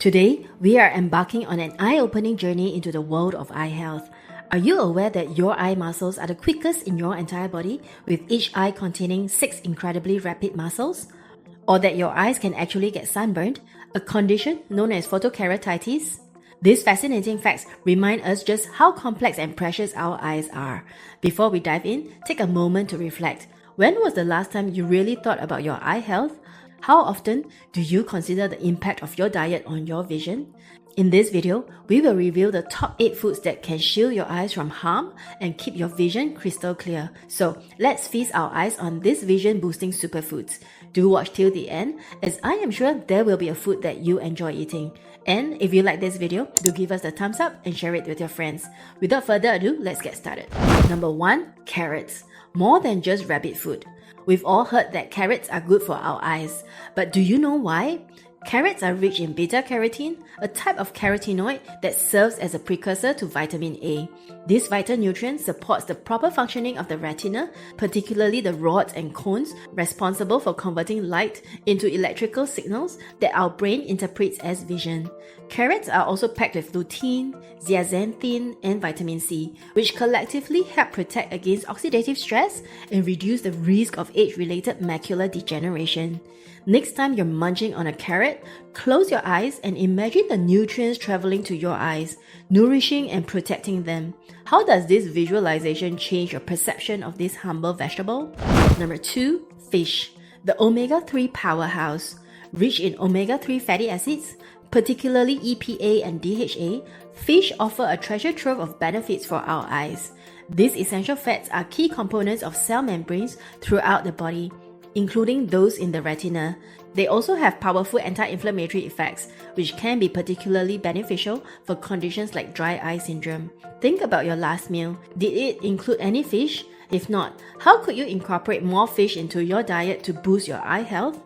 Today, we are embarking on an eye-opening journey into the world of eye health. Are you aware that your eye muscles are the quickest in your entire body, with each eye containing 6 incredibly rapid muscles? Or that your eyes can actually get sunburned, a condition known as photokeratitis? These fascinating facts remind us just how complex and precious our eyes are. Before we dive in, take a moment to reflect. When was the last time you really thought about your eye health? How often do you consider the impact of your diet on your vision? In this video, we will reveal the top 8 foods that can shield your eyes from harm and keep your vision crystal clear. So let's feast our eyes on these vision-boosting superfoods. Do watch till the end, as I am sure there will be a food that you enjoy eating. And if you like this video, do give us a thumbs up and share it with your friends. Without further ado, let's get started. Number 1. Carrots. More than just rabbit food. We've all heard that carrots are good for our eyes, but do you know why? Carrots are rich in beta-carotene, a type of carotenoid that serves as a precursor to vitamin A. This vital nutrient supports the proper functioning of the retina, particularly the rods and cones responsible for converting light into electrical signals that our brain interprets as vision. Carrots are also packed with lutein, zeaxanthin, and vitamin C, which collectively help protect against oxidative stress and reduce the risk of age-related macular degeneration. Next time you're munching on a carrot, close your eyes and imagine the nutrients traveling to your eyes, nourishing and protecting them. How does this visualization change your perception of this humble vegetable? Number 2. Fish. The omega-3 powerhouse. Rich in omega-3 fatty acids, particularly EPA and DHA, fish offer a treasure trove of benefits for our eyes. These essential fats are key components of cell membranes throughout the body, including those in the retina. They also have powerful anti-inflammatory effects, which can be particularly beneficial for conditions like dry eye syndrome. Think about your last meal. Did it include any fish? If not, how could you incorporate more fish into your diet to boost your eye health?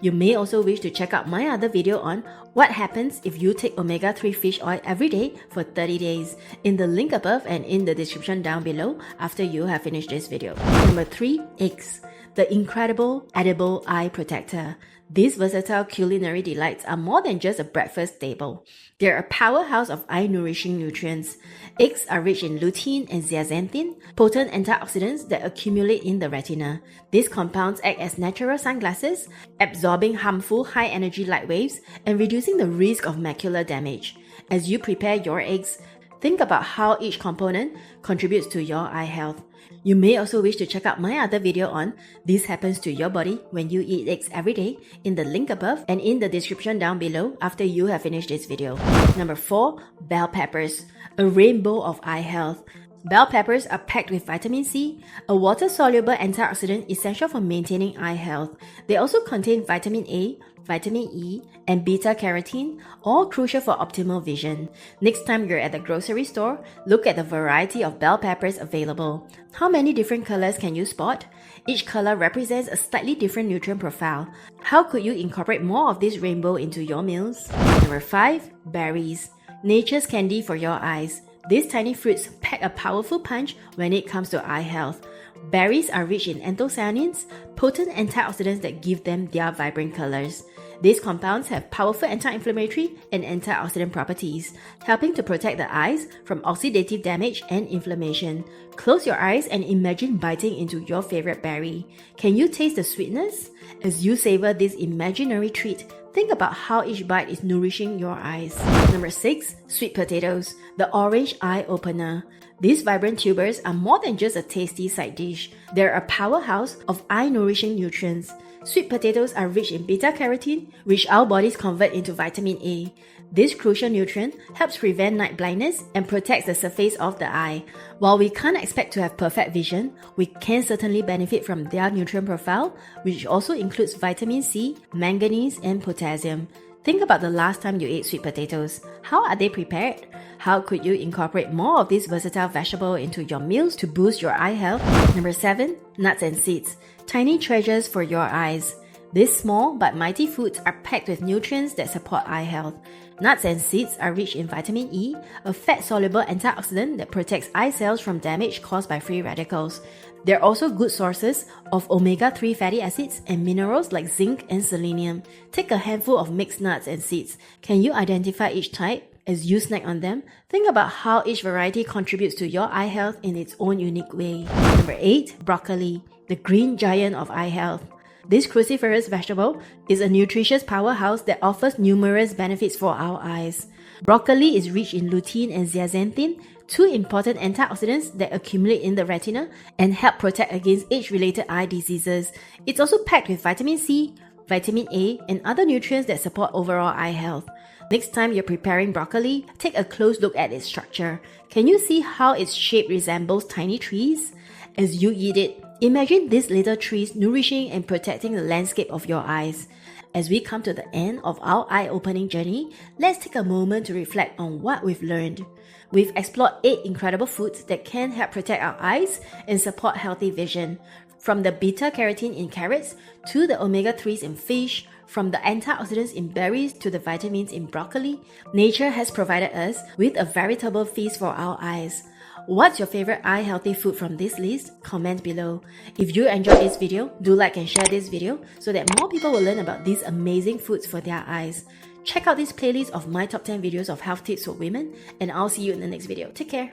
You may also wish to check out my other video on what happens if you take omega-3 fish oil every day for 30 days in the link above and in the description down below after you have finished this video. Number 3. Eggs. The incredible edible eye protector. These versatile culinary delights are more than just a breakfast staple. They're a powerhouse of eye-nourishing nutrients. Eggs are rich in lutein and zeaxanthin, potent antioxidants that accumulate in the retina. These compounds act as natural sunglasses, absorbing harmful high-energy light waves and reducing the risk of macular damage. As you prepare your eggs, think about how each component contributes to your eye health. You may also wish to check out my other video on this happens to your body when you eat eggs every day in the link above and in the description down below after you have finished this video. Number 4. Bell peppers. A rainbow of eye health. Bell peppers are packed with vitamin C, a water-soluble antioxidant essential for maintaining eye health. They also contain vitamin A, vitamin E, and beta-carotene, all crucial for optimal vision. Next time you're at the grocery store, look at the variety of bell peppers available. How many different colors can you spot? Each color represents a slightly different nutrient profile. How could you incorporate more of this rainbow into your meals? Number 5. Berries. Nature's candy for your eyes. These tiny fruits pack a powerful punch when it comes to eye health. Berries are rich in anthocyanins, potent antioxidants that give them their vibrant colors. These compounds have powerful anti-inflammatory and antioxidant properties, helping to protect the eyes from oxidative damage and inflammation. Close your eyes and imagine biting into your favorite berry. Can you taste the sweetness? As you savor this imaginary treat, think about how each bite is nourishing your eyes. Number 6. Sweet potatoes. The orange eye opener. These vibrant tubers are more than just a tasty side dish. They're a powerhouse of eye-nourishing nutrients. Sweet potatoes are rich in beta-carotene, which our bodies convert into vitamin A. This crucial nutrient helps prevent night blindness and protects the surface of the eye. While we can't expect to have perfect vision, we can certainly benefit from their nutrient profile, which also includes vitamin C, manganese, and potassium. Think about the last time you ate sweet potatoes. How are they prepared? How could you incorporate more of this versatile vegetable into your meals to boost your eye health? Number 7. Nuts and seeds. Tiny treasures for your eyes. These small but mighty foods are packed with nutrients that support eye health. Nuts and seeds are rich in vitamin E, a fat-soluble antioxidant that protects eye cells from damage caused by free radicals. They're also good sources of omega-3 fatty acids and minerals like zinc and selenium. Take a handful of mixed nuts and seeds. Can you identify each type? As you snack on them, think about how each variety contributes to your eye health in its own unique way. Number 8. Broccoli, the green giant of eye health. This cruciferous vegetable is a nutritious powerhouse that offers numerous benefits for our eyes. Broccoli is rich in lutein and zeaxanthin, two important antioxidants that accumulate in the retina and help protect against age-related eye diseases. It's also packed with vitamin C, vitamin A, and other nutrients that support overall eye health. Next time you're preparing broccoli, take a close look at its structure. Can you see how its shape resembles tiny trees? As you eat it, imagine these little trees nourishing and protecting the landscape of your eyes. As we come to the end of our eye-opening journey, let's take a moment to reflect on what we've learned. We've explored 8 incredible foods that can help protect our eyes and support healthy vision. From the beta-carotene in carrots to the omega-3s in fish, from the antioxidants in berries to the vitamins in broccoli, nature has provided us with a veritable feast for our eyes. What's your favorite eye-healthy food from this list? Comment below. If you enjoyed this video, do like and share this video so that more people will learn about these amazing foods for their eyes. Check out this playlist of my top 10 videos of health tips for women, and I'll see you in the next video. Take care.